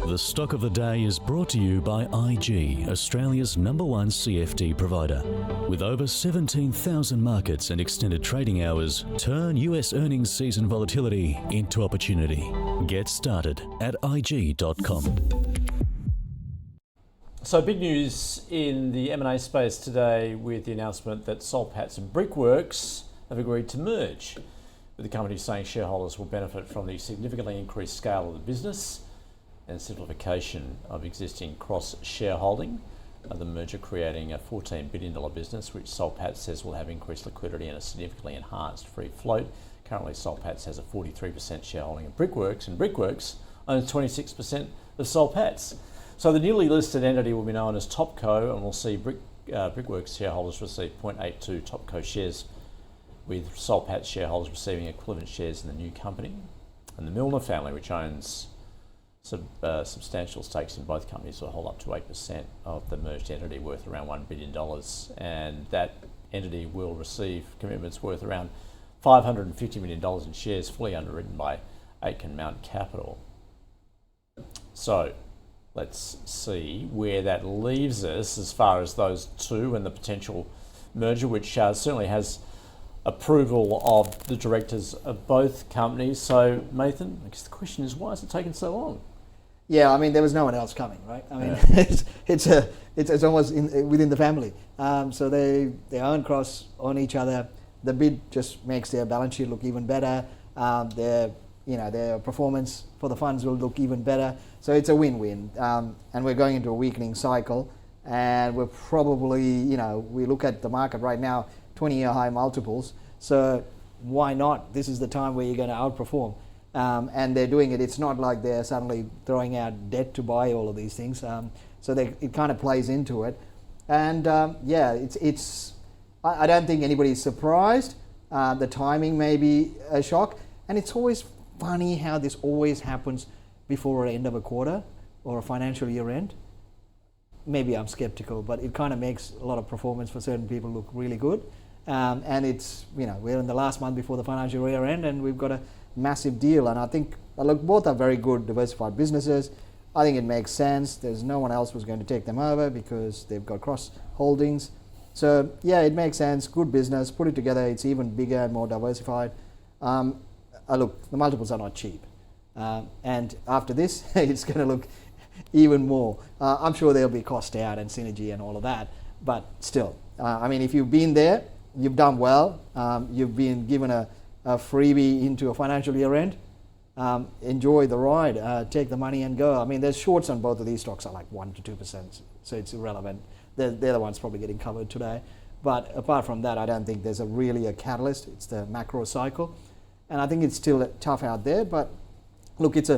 The stock of the day is brought to you by IG, Australia's #1 CFD provider. With over 17,000 markets and extended trading hours, turn US earnings season volatility into opportunity. Get started at IG.com. So big news in the M&A space today with the announcement that Soul Patts and Brickworks have agreed to merge, with the company saying shareholders will benefit from the significantly increased scale of the business and simplification of existing cross-shareholding. The merger creating a $14 billion business, which Soul Patts says will have increased liquidity and a significantly enhanced free float. Currently, Soul Patts has a 43% shareholding in Brickworks, and Brickworks owns 26% of Soul Patts. So the newly listed entity will be known as Topco, and we'll see Brickworks shareholders receive 0.82 Topco shares, with Soul Patts shareholders receiving equivalent shares in the new company. And the Milner family, which owns substantial stakes in both companies, will hold up to 8% of the merged entity, worth around $1 billion. And that entity will receive commitments worth around $550 million in shares, fully underwritten by Aitken Mount Capital. So let's see where that leaves us as far as those two and the potential merger, which certainly has approval of the directors of both companies. So Mathan, I guess the question is, why has it taken so long? Yeah, I mean, there was no one else coming, right? I mean, it's almost within the family. So they own cross on each other. The bid just makes their balance sheet look even better. Their performance for the funds will look even better. So it's a win-win. And we're going into a weakening cycle, and we're probably, we look at the market right now, 20-year high multiples. So why not? This is the time where you're going to outperform. And they're doing it. It's not like they're suddenly throwing out debt to buy all of these things. So it kind of plays into it. And I don't think anybody's surprised. The timing may be a shock. And it's always funny how this always happens before the end of a quarter or a financial year end. Maybe I'm skeptical, but it kind of makes a lot of performance for certain people look really good. And it's, we're in the last month before the financial year end, and we've got a massive deal. And I think, both are very good diversified businesses. I think it makes sense. There's no one else who's going to take them over because they've got cross holdings. So yeah, it makes sense. Good business. Put it together. It's even bigger and more diversified. Look, the multiples are not cheap. And after this, it's going to look even more. I'm sure there'll be cost out and synergy and all of that. But still, if you've been there, you've done well. You've been given a freebie into a financial year end. Enjoy the ride. Take the money and go. There's shorts on both of these stocks are like 1 to 2%. So it's irrelevant. They're the ones probably getting covered today. But apart from that, I don't think there's really a catalyst. It's the macro cycle. And I think it's still tough out there, but look, it's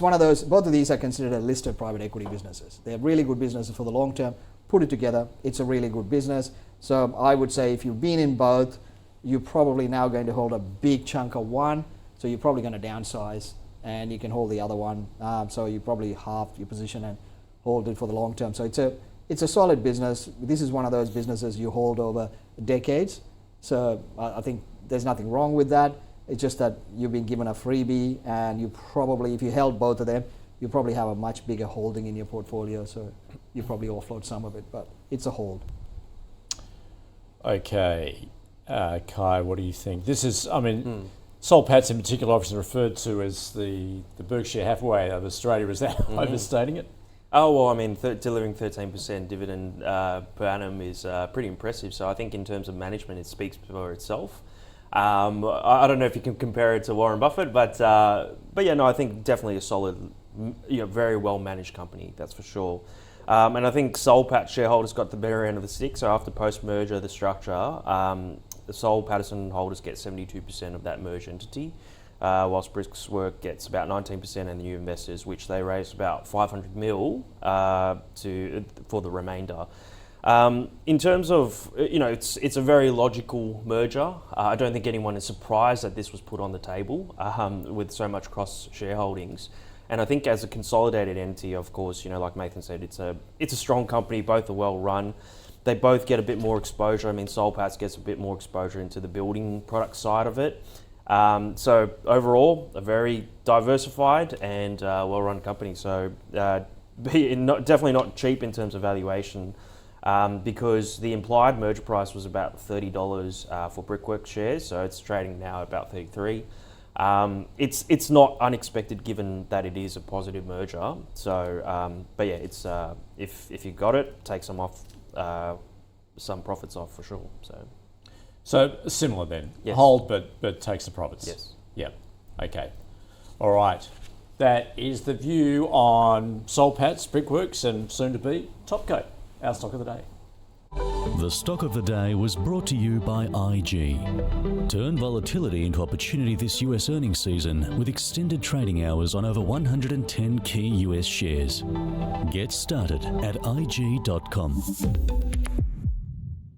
one of those, both of these are considered listed private equity businesses. They're really good businesses for the long term. Put it together, it's a really good business. So I would say if you've been in both, you're probably now going to hold a big chunk of one. So you're probably going to downsize and you can hold the other one. So you probably half your position and hold it for the long term. So it's a solid business. This is one of those businesses you hold over decades. So I think there's nothing wrong with that. It's just that you've been given a freebie, and you probably, if you held both of them, you probably have a much bigger holding in your portfolio. So you probably offload some of it, but it's a hold. Okay, Kai, what do you think? This is, Soul Patts in particular, obviously referred to as the Berkshire Hathaway of Australia. Is that overstating it? Oh, well, delivering 13% dividend per annum is pretty impressive. So I think in terms of management, it speaks for itself. I don't know if you can compare it to Warren Buffett, but I think definitely a solid, very well managed company, that's for sure. And I think Soul Patts shareholders got the better end of the stick. So after post-merger, the structure, the Soul Pattinson holders get 72% of that merged entity, whilst Brickworks gets about 19%, and the new investors, which they raised about 500 mil for the remainder. In terms of, it's a very logical merger. I don't think anyone is surprised that this was put on the table with so much cross shareholdings. And I think as a consolidated entity, of course, like Mathan said, it's a strong company. Both are well run. They both get a bit more exposure. Soul Patts gets a bit more exposure into the building product side of it. So overall, a very diversified and well-run company. So definitely not cheap in terms of valuation, because the implied merger price was about $30 for Brickworks shares, so it's trading now at about $33. It's not unexpected given that it is a positive merger. So, but yeah, it's if you got it, take some profits off for sure. So similar then. Yes. Hold, but takes the profits. Yes. Yep. Okay. All right. That is the view on Soul Patts, Brickworks, and soon to be Topco, our stock of the day. The stock of the day was brought to you by IG. Turn volatility into opportunity this US earnings season with extended trading hours on over 110 key US shares. Get started at IG.com.